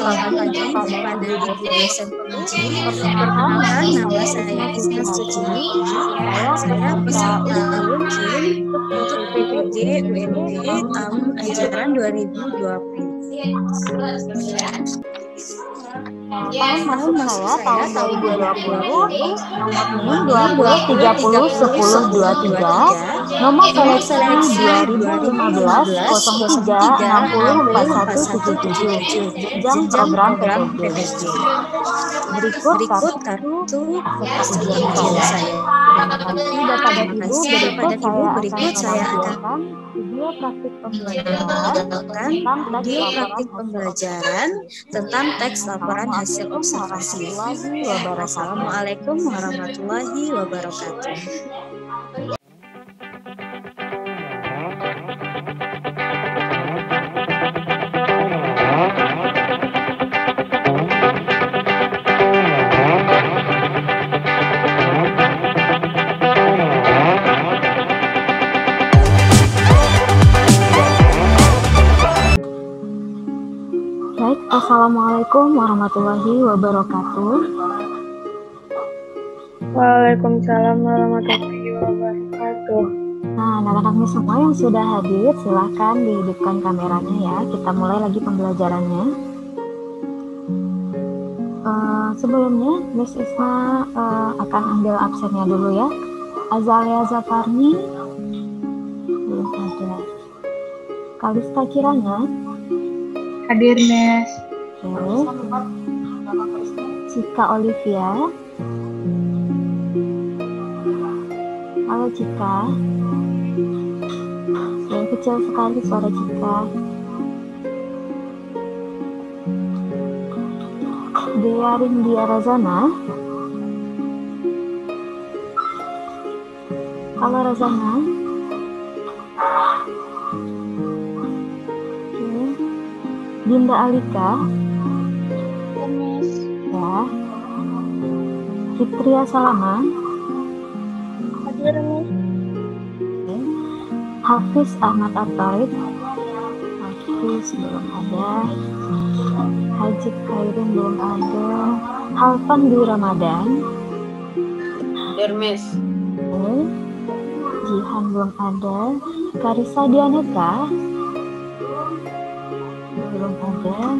selamat pagi kepada Ibu dosen penguji. Perkenalkan, nama saya Isna Suci. Saya peserta UNKIM untuk PPG UNB tahun ajaran 2020. Tahun masuk saya tahun 2020, nomor NIM 20301023, nomor seleksi 2015-03-604177, jenjang program PPG. Berikut kartu ujian saya. Berikut saya akan video praktik pembelajaran tentang teks laporan hasil observasi. Assalamualaikum warahmatullahi wabarakatuh. Baik, Assalamualaikum warahmatullahi wabarakatuh. Waalaikumsalam warahmatullahi wabarakatuh. Nah, anak-anaknya semua yang sudah hadir, silahkan dihidupkan kameranya ya. Kita mulai lagi pembelajarannya. Sebelumnya, Miss Isma akan ambil absennya dulu ya. Azalia Zafarni belum ada. Kalista Kirana Hadir, Miss. oke. Cika Olivia. Halo Cika. Ya, kecil sekali suara Cika. Dea Rindia Razana. Halo Razana. Oke. Dinda Alika. Miss. Ya. Fitria Salama. Hadir, Miss. Oke. Hafiz Ahmad Ataib. Hafiz belum ada. Haji Khairin belum ada. Halfan Dwi Ramadan. Hadir, Miss. Oke. Jihan belum ada. Karisa Dianeka belum ada.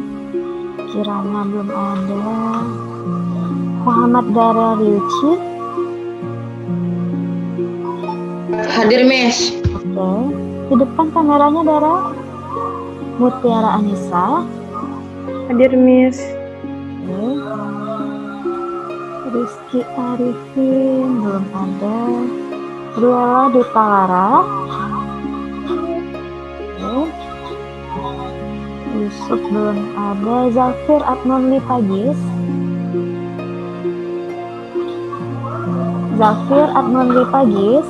Kirana belum ada. Muhammad Dara Rilci. Hadir, Miss. Oke. Hidupkan kameranya Dara. Mutiara Anissa. Hadir, Miss. Oke. Rizky Arifin belum ada. Ruela Dutalara. Oke. Yusuf belum ada. Zafir Adnonli Pagis. Zafir Adnonli Pagis.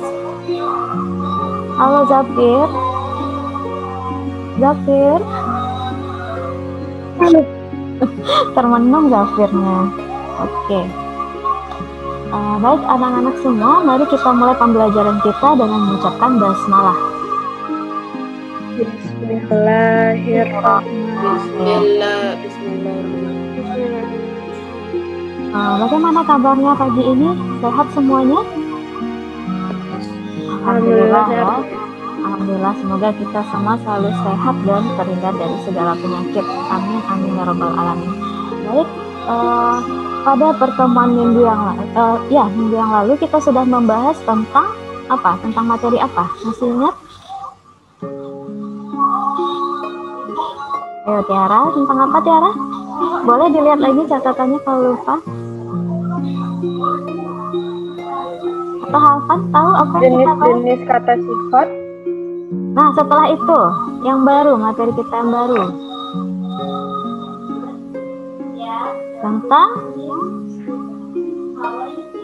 Halo Zafir. Zafir. Halo. Termenung Zafirnya. Oke. Baik anak-anak semua, mari kita mulai pembelajaran kita dengan mengucapkan basmalah. Bismillahirrahmanirrahim. Bismillah. Bagaimana kabarnya pagi ini? Sehat semuanya? Alhamdulillah, ya. Alhamdulillah, semoga kita semua selalu sehat dan terhindar dari segala penyakit. Amin, amin ya rabbal alamin. Baik, pada pertemuan minggu yang lalu kita sudah membahas tentang apa? Tentang materi apa? Masih ingat? Ayo Tiara, tentang apa Tiara? Boleh dilihat lagi catatannya kalau lupa. Atau Halfan tahu apa yang kita bahas? Jenis-jenis kata sifat. Nah, setelah itu, yang baru, materi kita yang baru.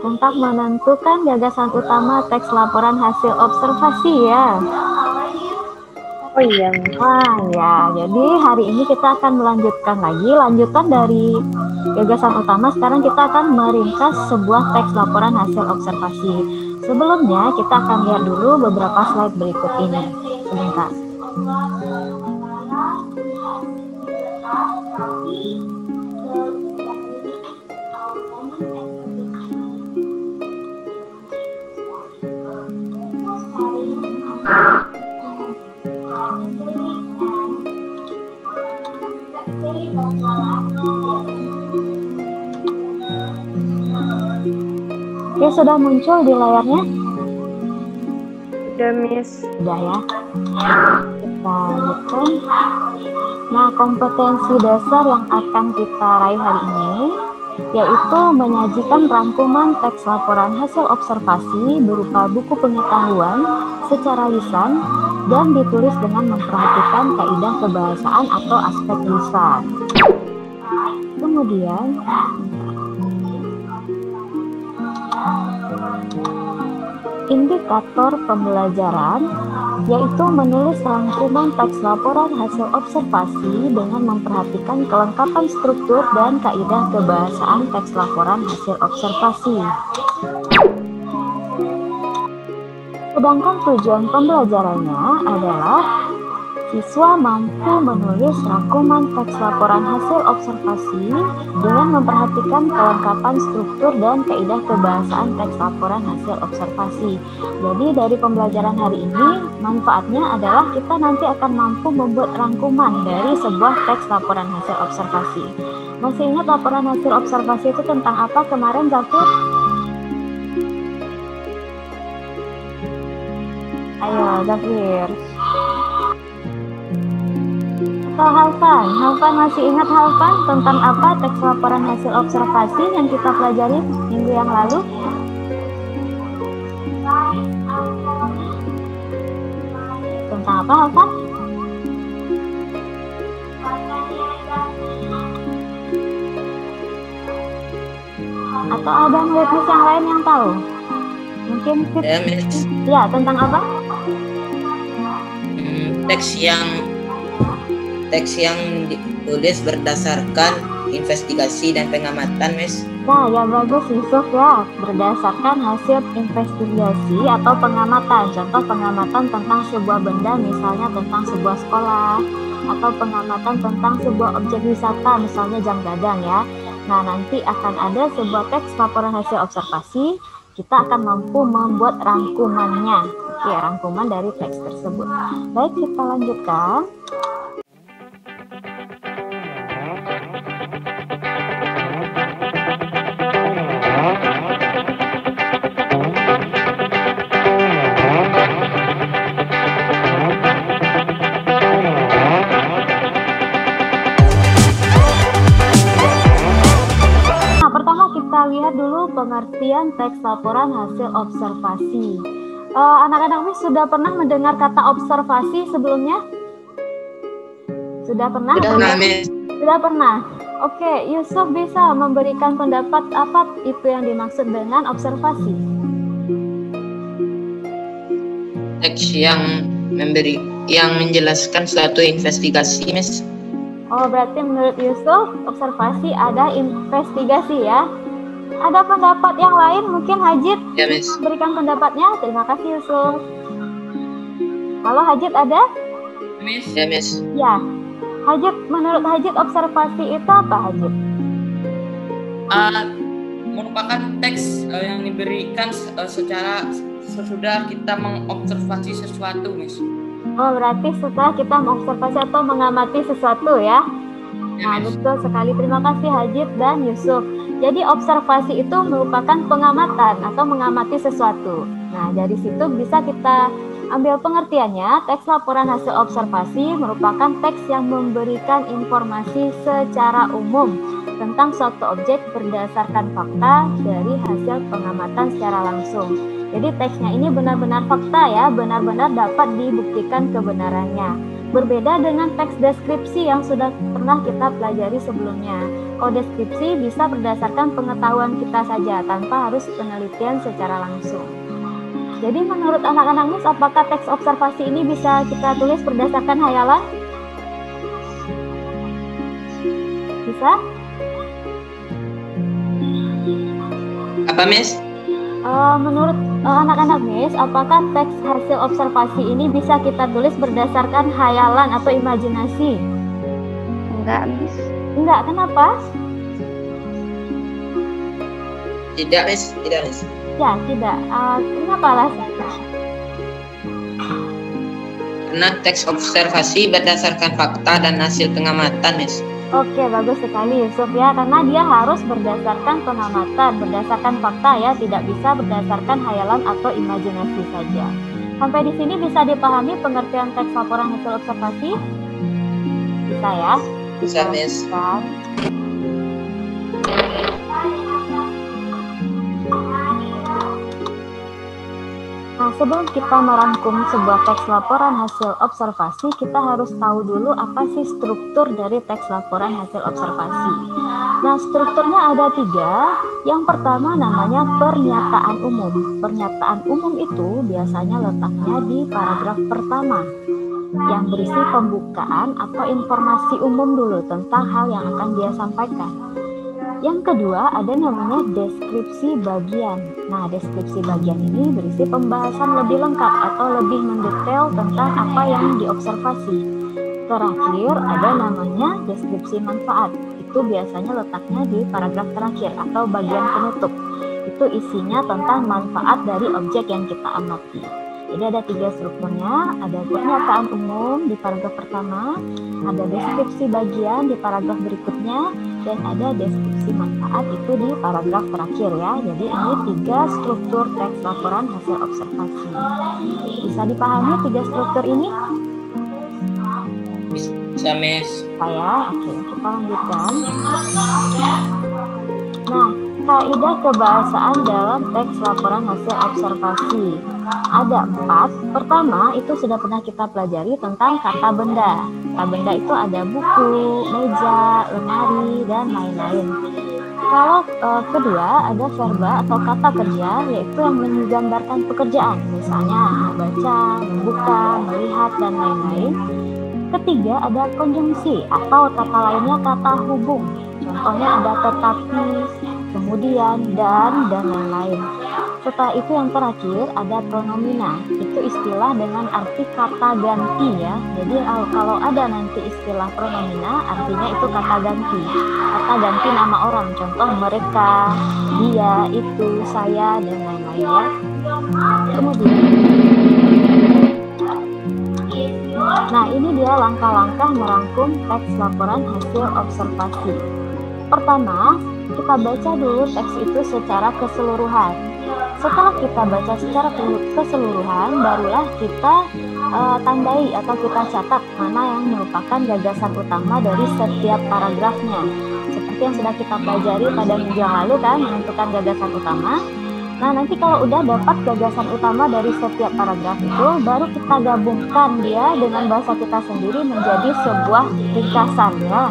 Tentang menentukan gagasan utama teks laporan hasil observasi ya. Oh iya. Wah ya, jadi hari ini kita akan melanjutkan lagi, lanjutan dari gagasan utama. Sekarang kita akan meringkas sebuah teks laporan hasil observasi. Sebelumnya kita akan lihat dulu beberapa slide berikut ini. Sebentar. Oke, sudah muncul di layarnya? Udah, Miss. Sudah ya. Kita lanjutkan. Nah, kompetensi dasar yang akan kita raih hari ini yaitu menyajikan rangkuman teks laporan hasil observasi berupa buku pengetahuan secara lisan dan ditulis dengan memperhatikan kaidah kebahasaan atau aspek lisan. Kemudian indikator pembelajaran yaitu menulis rangkuman teks laporan hasil observasi dengan memperhatikan kelengkapan struktur dan kaidah kebahasaan teks laporan hasil observasi. Sedangkan tujuan pembelajarannya adalah siswa mampu menulis rangkuman teks laporan hasil observasi dengan memperhatikan kelengkapan struktur dan kaidah kebahasaan teks laporan hasil observasi. Jadi dari pembelajaran hari ini, manfaatnya adalah kita nanti akan mampu membuat rangkuman dari sebuah teks laporan hasil observasi. Masih ingat laporan hasil observasi itu tentang apa kemarin, Zafir? Ayo, Zafir. Atau Halfan masih ingat Halfan tentang apa teks laporan hasil observasi yang kita pelajari minggu yang lalu? Tentang apa, Halfan? Atau ada murid-murid yang lain yang tahu? Mungkin ya, tentang apa? Teks yang ditulis berdasarkan investigasi dan pengamatan, Miss. Nah, ya bagus Yusuf ya, berdasarkan hasil investigasi atau pengamatan. Contoh pengamatan tentang sebuah benda, misalnya tentang sebuah sekolah, atau pengamatan tentang sebuah objek wisata, misalnya jam gadang ya. Nah, nanti akan ada sebuah teks laporan hasil observasi, kita akan mampu membuat rangkumannya. Oke, rangkuman dari teks tersebut. Baik, kita lanjutkan. Lihat dulu pengertian teks laporan hasil observasi. Anak-anak Miss sudah pernah mendengar kata observasi sebelumnya? Sudah pernah? Sudah pernah. Oke, Yusuf bisa memberikan pendapat apa itu yang dimaksud dengan observasi? Teks yang menjelaskan suatu investigasi, Miss. Oh, berarti menurut Yusuf observasi ada investigasi ya? Ada pendapat yang lain? Mungkin Hajid ya, Miss. Berikan pendapatnya. Terima kasih Yusuf. Halo Hajid, ada? Miss. Ya, Miss. Ya. Hajid, menurut Hajid observasi itu apa, Hajid? Merupakan teks yang diberikan secara sesudah kita mengobservasi sesuatu, Miss. Oh, berarti setelah kita mengobservasi atau mengamati sesuatu ya? Nah, betul sekali. Terima kasih Hajid dan Yusuf. Jadi observasi itu merupakan pengamatan atau mengamati sesuatu. Nah, dari situ bisa kita ambil pengertiannya. Teks laporan hasil observasi merupakan teks yang memberikan informasi secara umum tentang suatu objek berdasarkan fakta dari hasil pengamatan secara langsung. Jadi teksnya ini benar-benar fakta ya, benar-benar dapat dibuktikan kebenarannya. Berbeda dengan teks deskripsi yang sudah pernah kita pelajari sebelumnya. Kalau deskripsi bisa berdasarkan pengetahuan kita saja tanpa harus penelitian secara langsung. Jadi menurut anak-anak Miss, apakah teks observasi ini bisa kita tulis berdasarkan hayalan? Bisa? Apa, Miss? Menurut anak-anak Miss, apakah teks hasil observasi ini bisa kita tulis berdasarkan hayalan atau imajinasi? Enggak, Miss. Enggak, kenapa? Tidak, Miss. Tidak, Miss. Ya, tidak. Kenapa alasannya? Karena teks observasi berdasarkan fakta dan hasil pengamatan, Miss. Oke, bagus sekali Yusuf ya, karena dia harus berdasarkan pengamatan, berdasarkan fakta ya, tidak bisa berdasarkan hayalan atau imajinasi saja. Sampai di sini bisa dipahami pengertian teks laporan hasil observasi? Bisa ya? Bisa, Miss. Nah, sebelum kita merangkum sebuah teks laporan hasil observasi, kita harus tahu dulu apa sih struktur dari teks laporan hasil observasi. Nah, strukturnya ada 3. Yang pertama namanya pernyataan umum. Pernyataan umum itu biasanya letaknya di paragraf pertama, yang berisi pembukaan atau informasi umum dulu tentang hal yang akan dia sampaikan. Yang kedua ada namanya deskripsi bagian. Nah, deskripsi bagian ini berisi pembahasan lebih lengkap atau lebih mendetail tentang apa yang diobservasi. Terakhir ada namanya deskripsi manfaat. Itu biasanya letaknya di paragraf terakhir atau bagian penutup. Itu isinya tentang manfaat dari objek yang kita amati. Jadi ada 3 strukturnya, ada pernyataan umum di paragraf pertama, ada deskripsi bagian di paragraf berikutnya, dan ada deskripsi manfaat itu di paragraf terakhir ya. Jadi ini 3 struktur teks laporan hasil observasi. Bisa dipahami 3 struktur ini? Bisa, Miss. Oke, kita lanjutkan. Nah, kaidah kebahasaan dalam teks laporan hasil observasi ada 4. Pertama, itu sudah pernah kita pelajari tentang kata benda. Kata benda itu ada buku, meja, lemari, dan lain-lain. Kalau kedua, ada verba atau kata kerja, yaitu yang menggambarkan pekerjaan. Misalnya, membaca, membuka, melihat, dan lain-lain. Ketiga, ada konjungsi atau kata lainnya kata hubung. Contohnya ada tetapi, kemudian, dan lain-lain. Setelah itu yang terakhir ada pronomina. Itu istilah dengan arti kata ganti ya. Jadi kalau ada nanti istilah pronomina, artinya itu kata ganti. Kata ganti nama orang. Contoh mereka, dia, itu, saya, dan lain-lain ya. Kemudian, nah ini dia langkah-langkah merangkum teks laporan hasil observasi. Pertama, kita baca dulu teks itu secara keseluruhan. Setelah kita baca secara keseluruhan, barulah kita tandai atau kita catat mana yang merupakan gagasan utama dari setiap paragrafnya. Seperti yang sudah kita pelajari pada minggu yang lalu kan, menentukan gagasan utama. Nah, nanti kalau udah dapat gagasan utama dari setiap paragraf itu, baru kita gabungkan dia dengan bahasa kita sendiri menjadi sebuah ringkasan ya.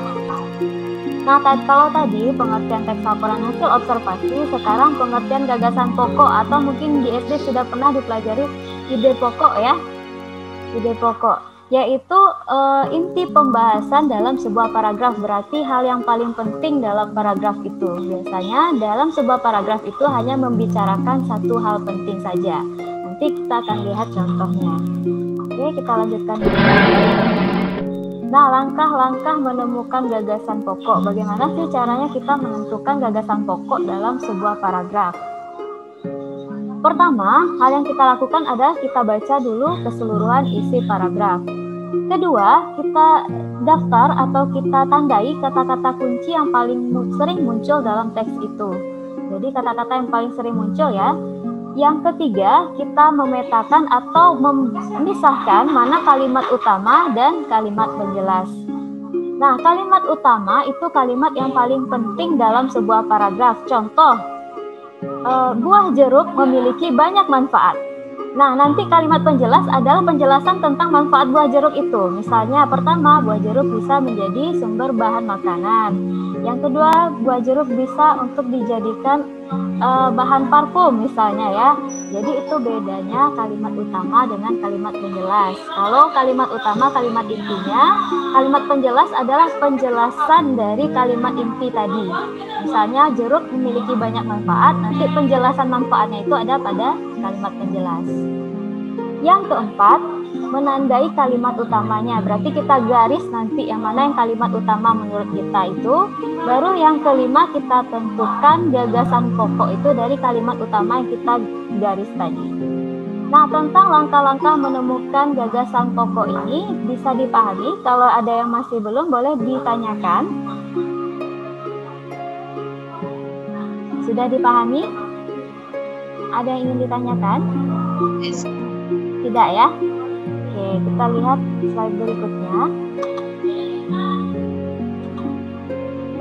Nah, kalau tadi pengertian teks laporan hasil observasi, sekarang pengertian gagasan pokok atau mungkin di SD sudah pernah dipelajari ide pokok ya. Ide pokok, yaitu inti pembahasan dalam sebuah paragraf, berarti hal yang paling penting dalam paragraf itu. Biasanya dalam sebuah paragraf itu hanya membicarakan satu hal penting saja. Nanti kita akan lihat contohnya. Oke, kita lanjutkan dulu. Nah, langkah-langkah menemukan gagasan pokok. Bagaimana sih caranya kita menentukan gagasan pokok dalam sebuah paragraf? Pertama, hal yang kita lakukan adalah kita baca dulu keseluruhan isi paragraf. Kedua, kita daftar atau kita tandai kata-kata kunci yang paling sering muncul dalam teks itu. Jadi kata-kata yang paling sering muncul ya. Yang ketiga, kita memetakan atau memisahkan mana kalimat utama dan kalimat penjelas. Nah, kalimat utama itu kalimat yang paling penting dalam sebuah paragraf. Contoh, buah jeruk memiliki banyak manfaat. Nah, nanti kalimat penjelas adalah penjelasan tentang manfaat buah jeruk itu. Misalnya, pertama, buah jeruk bisa menjadi sumber bahan makanan. Yang kedua, buah jeruk bisa untuk dijadikan bahan parfum misalnya ya. Jadi itu bedanya kalimat utama dengan kalimat penjelas. Kalau kalimat utama kalimat intinya, kalimat penjelas adalah penjelasan dari kalimat inti tadi. Misalnya jeruk memiliki banyak manfaat, nanti penjelasan manfaatnya itu ada pada kalimat penjelas. Yang keempat, menandai kalimat utamanya. Berarti kita garis nanti yang mana yang kalimat utama menurut kita itu. Baru yang kelima kita tentukan gagasan pokok itu dari kalimat utama yang kita garis tadi. Nah, tentang langkah-langkah menemukan gagasan pokok ini bisa dipahami. Kalau ada yang masih belum, boleh ditanyakan. Sudah dipahami? Ada yang ingin ditanyakan? Tidak ya? Oke, kita lihat slide berikutnya.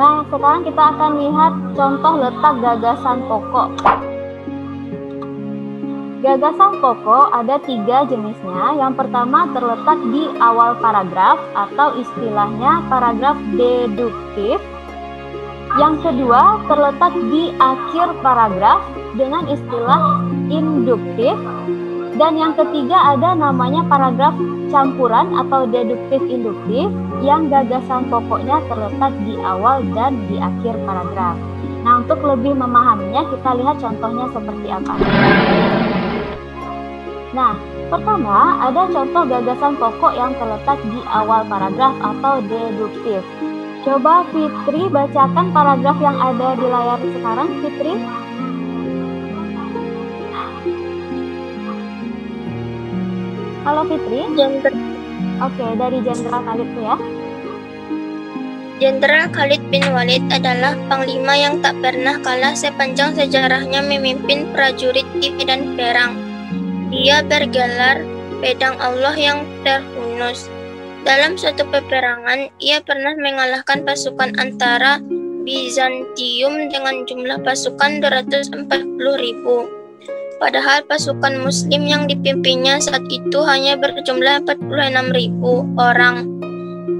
Nah, sekarang kita akan lihat contoh letak gagasan pokok. Gagasan pokok ada 3 jenisnya. Yang pertama terletak di awal paragraf atau istilahnya paragraf deduktif. Yang kedua terletak di akhir paragraf dengan istilah induktif. Dan yang ketiga ada namanya paragraf campuran atau deduktif induktif yang gagasan pokoknya terletak di awal dan di akhir paragraf. Nah, untuk lebih memahaminya kita lihat contohnya seperti apa. Nah, pertama ada contoh gagasan pokok yang terletak di awal paragraf atau deduktif. Coba Fitri bacakan paragraf yang ada di layar sekarang, Fitri. Halo Fitri. Oke, dari Jenderal Khalid tuh ya. Jenderal Khalid bin Walid adalah panglima yang tak pernah kalah sepanjang sejarahnya memimpin prajurit di medan perang. Dia bergelar pedang Allah yang terhunus. Dalam suatu peperangan, ia pernah mengalahkan pasukan antara Bizantium dengan jumlah pasukan 240.000. Padahal pasukan muslim yang dipimpinnya saat itu hanya berjumlah 46.000 orang.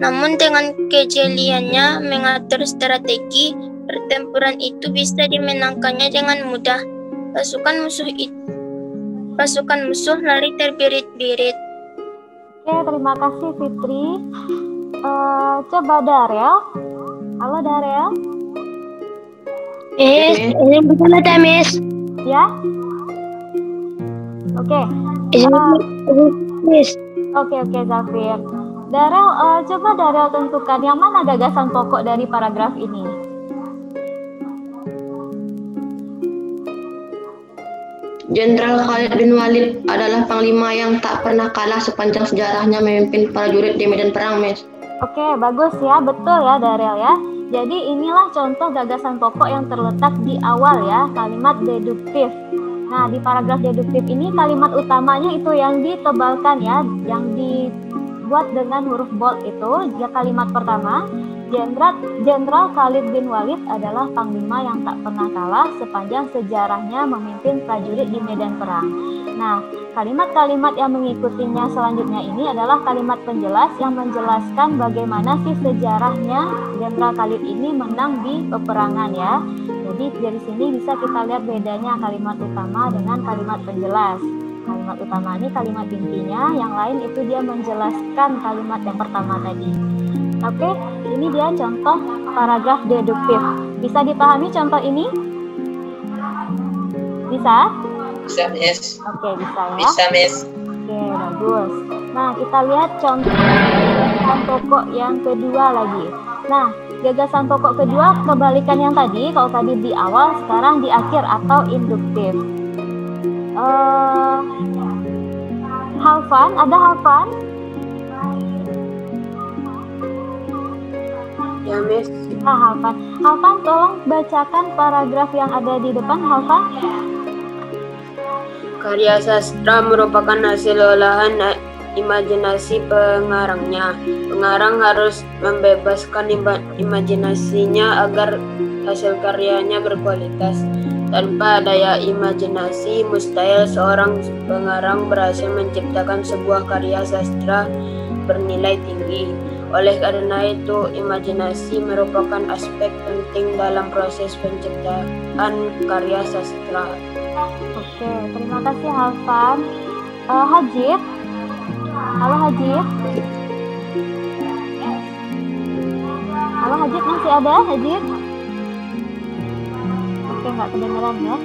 Namun dengan kejeliannya mengatur strategi pertempuran itu bisa dimenangkannya dengan mudah. Pasukan musuh lari terbirit-birit. Oke, terima kasih Fitri. Coba Darel. Halo Darel. Ini betul ada, Miss. Ya. Oke. Miss. Oke, Zafir. Darel, coba Darel tentukan yang mana gagasan pokok dari paragraf ini. Jenderal Khalid bin Walid adalah panglima yang tak pernah kalah sepanjang sejarahnya memimpin prajurit di medan perang, Miss. Oke, bagus ya, betul ya Darel ya. Jadi inilah contoh gagasan pokok yang terletak di awal ya, kalimat deduktif. Nah, di paragraf deduktif ini kalimat utamanya itu yang ditebalkan ya, yang dibuat dengan huruf bold itu, ya kalimat pertama. Jenderal Khalid bin Walid adalah panglima yang tak pernah kalah sepanjang sejarahnya memimpin prajurit di medan perang. Nah, kalimat-kalimat yang mengikutinya selanjutnya ini adalah kalimat penjelas yang menjelaskan bagaimana sih sejarahnya Jenderal Khalid ini menang di peperangan ya. Jadi dari sini bisa kita lihat bedanya kalimat utama dengan kalimat penjelas. Kalimat utama ini kalimat intinya, yang lain itu dia menjelaskan kalimat yang pertama tadi. Oke, ini dia contoh paragraf deduktif. Bisa dipahami contoh ini? Bisa? Bisa, Miss. Oke, bisa ya? Bisa, Miss. Oke, bagus. Nah, kita lihat contoh gagasan pokok yang kedua lagi. Nah, gagasan pokok kedua kebalikan yang tadi. Kalau tadi di awal, sekarang di akhir atau induktif. Halfan, ada Halfan? Ya, Miss. Halfan, tolong bacakan paragraf yang ada di depan, Halfan. Karya sastra merupakan hasil olahan imajinasi pengarangnya. Pengarang harus membebaskan imajinasinya agar hasil karyanya berkualitas. Tanpa daya imajinasi, mustahil seorang pengarang berhasil menciptakan sebuah karya sastra bernilai tinggi. Oleh karena itu, imajinasi merupakan aspek penting dalam proses penciptaan karya sastra. Oke, terima kasih Halfan. Hajib. Halo Hajib. Halo Hajib, masih ada Hajib? Oke, nggak kedengeran ya.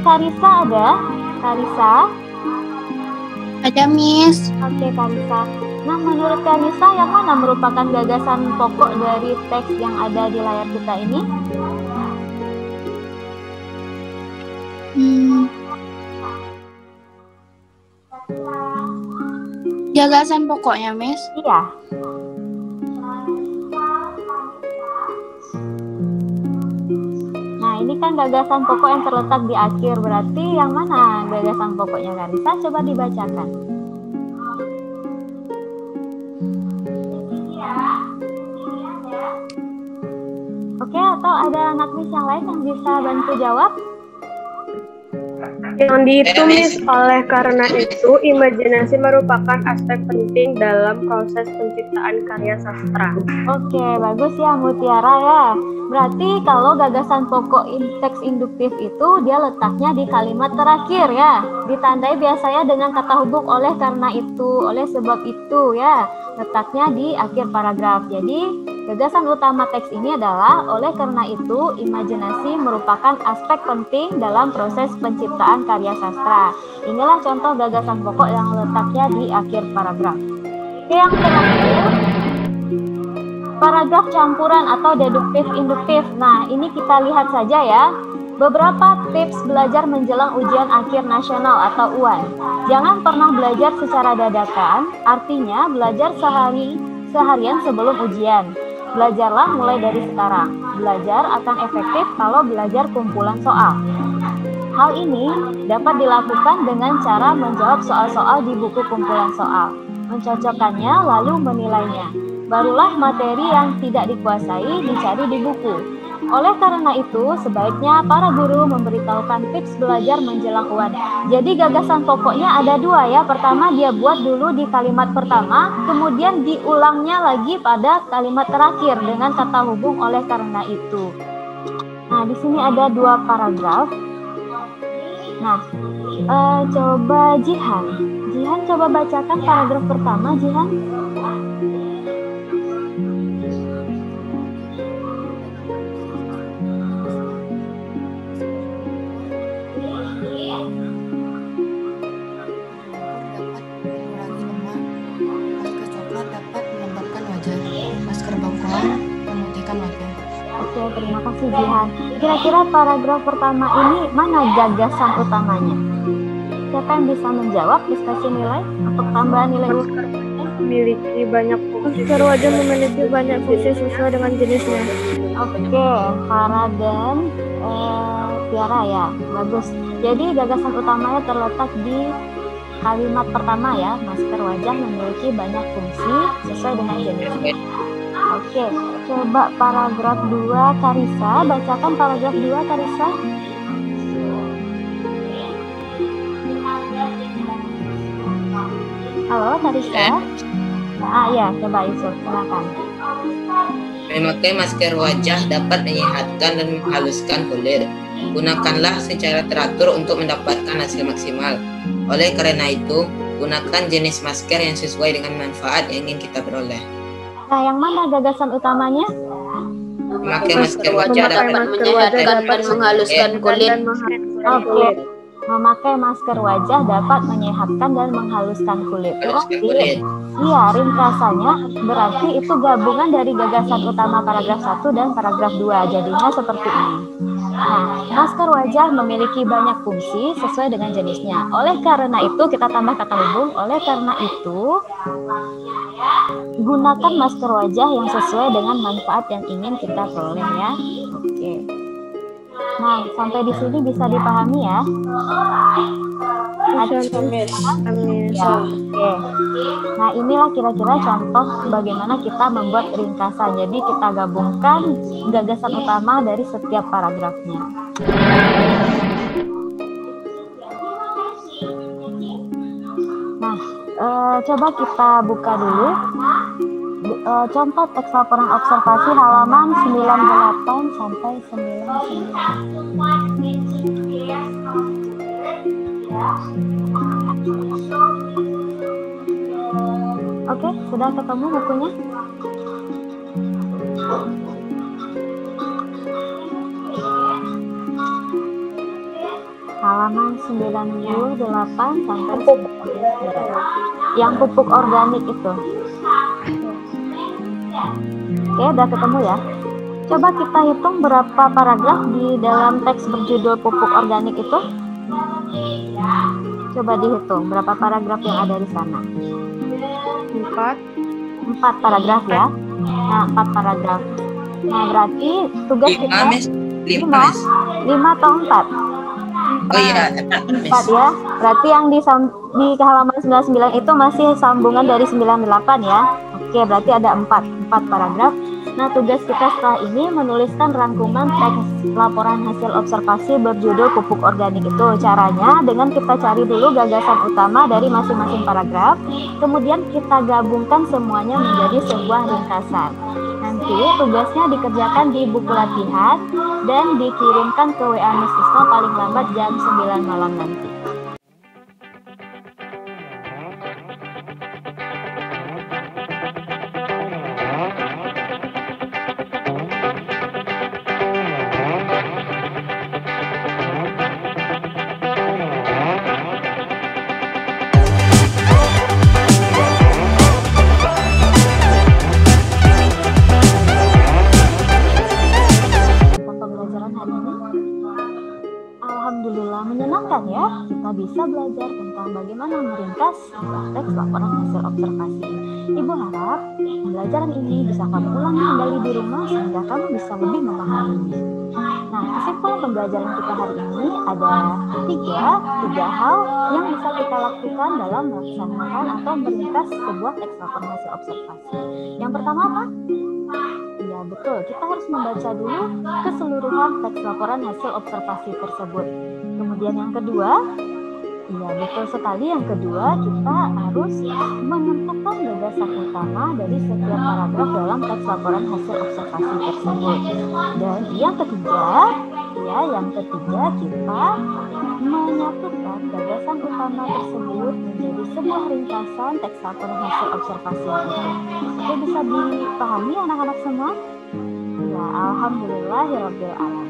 Karisa ada? Karisa? Ada, Miss. Oke, Karisa. Nah, menurut Karisa, yang mana merupakan gagasan pokok dari teks yang ada di layar kita ini? Gagasan pokoknya, Miss. Iya. Nah, ini kan gagasan pokok yang terletak di akhir. Berarti yang mana gagasan pokoknya, Karisa? Coba dibacakan. Oke, atau ada anak Miss yang lain yang bisa bantu jawab? Yang dihitung, Miss. Oleh karena itu, imajinasi merupakan aspek penting dalam proses penciptaan karya sastra. Oke, bagus ya Mutiara ya. Berarti kalau gagasan pokok teks induktif itu dia letaknya di kalimat terakhir ya. Ditandai biasanya dengan kata hubung oleh karena itu, oleh sebab itu ya. Letaknya di akhir paragraf. Jadi gagasan utama teks ini adalah oleh karena itu imajinasi merupakan aspek penting dalam proses penciptaan karya sastra. Inilah contoh gagasan pokok yang letaknya di akhir paragraf. Oke, yang terakhir paragraf campuran atau deduktif induktif. Nah, ini kita lihat saja ya. Beberapa tips belajar menjelang ujian akhir nasional atau UAN. Jangan pernah belajar secara dadakan, artinya belajar seharian sebelum ujian. Belajarlah mulai dari sekarang. Belajar akan efektif kalau belajar kumpulan soal. Hal ini dapat dilakukan dengan cara menjawab soal-soal di buku kumpulan soal, mencocokkannya lalu menilainya. Barulah materi yang tidak dikuasai dicari di buku. Oleh karena itu, sebaiknya para guru memberitahukan tips belajar menjelang UAN. Jadi gagasan pokoknya ada dua ya. Pertama dia buat dulu di kalimat pertama, kemudian diulangnya lagi pada kalimat terakhir dengan kata hubung oleh karena itu. Nah, di sini ada dua paragraf. Nah, coba Jihan. Jihan coba bacakan paragraf pertama, Jihan. Oke, terima kasih Jihan. Kira-kira paragraf pertama ini mana gagasan utamanya? Siapa yang bisa menjawab? Diskus nilai untuk tambahan nilai Memiliki banyak fungsi. Masker wajah memiliki banyak fungsi sesuai dengan jenisnya. Oke, Farah dan Tiara ya, bagus. Jadi gagasan utamanya terletak di kalimat pertama ya. Masker wajah memiliki banyak fungsi sesuai dengan jenisnya. Oke, coba paragraf 2 Karisa, bacakan paragraf 2 Karisa. Halo Karisa. Ya, coba Yusuf, silakan. Memakai masker wajah dapat menyehatkan dan menghaluskan kulit. Gunakanlah secara teratur untuk mendapatkan hasil maksimal. Oleh karena itu, gunakan jenis masker yang sesuai dengan manfaat yang ingin kita peroleh. Nah, yang mana gagasan utamanya? Memakai masker wajah dapat menyehatkan dan menghaluskan kulit. Oke. Memakai masker wajah dapat menyehatkan dan menghaluskan kulit. Iya, ringkasannya berarti itu gabungan dari gagasan utama paragraf 1 dan paragraf 2. Jadinya seperti ini. Nah, masker wajah memiliki banyak fungsi sesuai dengan jenisnya. Oleh karena itu, kita tambah kata hubung. Oleh karena itu, gunakan masker wajah yang sesuai dengan manfaat yang ingin kita peroleh ya. Oke. Nah, sampai di sini bisa dipahami ya. Ya, oke. Nah, inilah kira-kira contoh bagaimana kita membuat ringkasan. Jadi kita gabungkan gagasan utama dari setiap paragrafnya. Nah, coba kita buka dulu. Contoh teks laporan observasi halaman 98 sampai 99. Oke, sudah ketemu bukunya? Halaman 98 sampai 99. Yang pupuk organik itu. Oke, udah ketemu ya. Coba kita hitung berapa paragraf di dalam teks berjudul pupuk organik itu. Coba dihitung berapa paragraf yang ada di sana. 4 paragraf ya. Nah, 4 paragraf. Nah, berarti tugas kita 5 atau 4? Oh iya, 4 ya. Berarti yang di halaman 99 itu masih sambungan dari 98 ya. Oke, berarti ada 4 paragraf. Nah, tugas kita setelah ini menuliskan rangkuman teks laporan hasil observasi berjudul pupuk organik itu. Caranya dengan kita cari dulu gagasan utama dari masing-masing paragraf, kemudian kita gabungkan semuanya menjadi sebuah ringkasan. Nanti tugasnya dikerjakan di buku latihan dan dikirimkan ke WA Miss Isma paling lambat jam 9 malam nanti. Alhamdulillah menyenangkan ya, kita bisa belajar tentang bagaimana meringkas teks laporan hasil observasi. Ibu harap pembelajaran ini bisa kamu ulangi kembali di rumah sehingga kamu bisa lebih memahaminya. Nah, kesimpulan pembelajaran kita hari ini ada tiga hal yang bisa kita lakukan dalam melaksanakan atau meringkas sebuah teks laporan hasil observasi. Yang pertama apa? Ya betul, kita harus membaca dulu keseluruhan teks laporan hasil observasi tersebut. Kemudian yang kedua, ya betul sekali, yang kedua kita harus menentukan gagasan utama dari setiap paragraf dalam teks laporan hasil observasi tersebut. Dan yang ketiga kita menyatukan gagasan utama tersebut menjadi sebuah ringkasan teks laporan hasil observasi itu. Oke, bisa dipahami anak-anak semua? Ya, alhamdulillahirabbil alamin.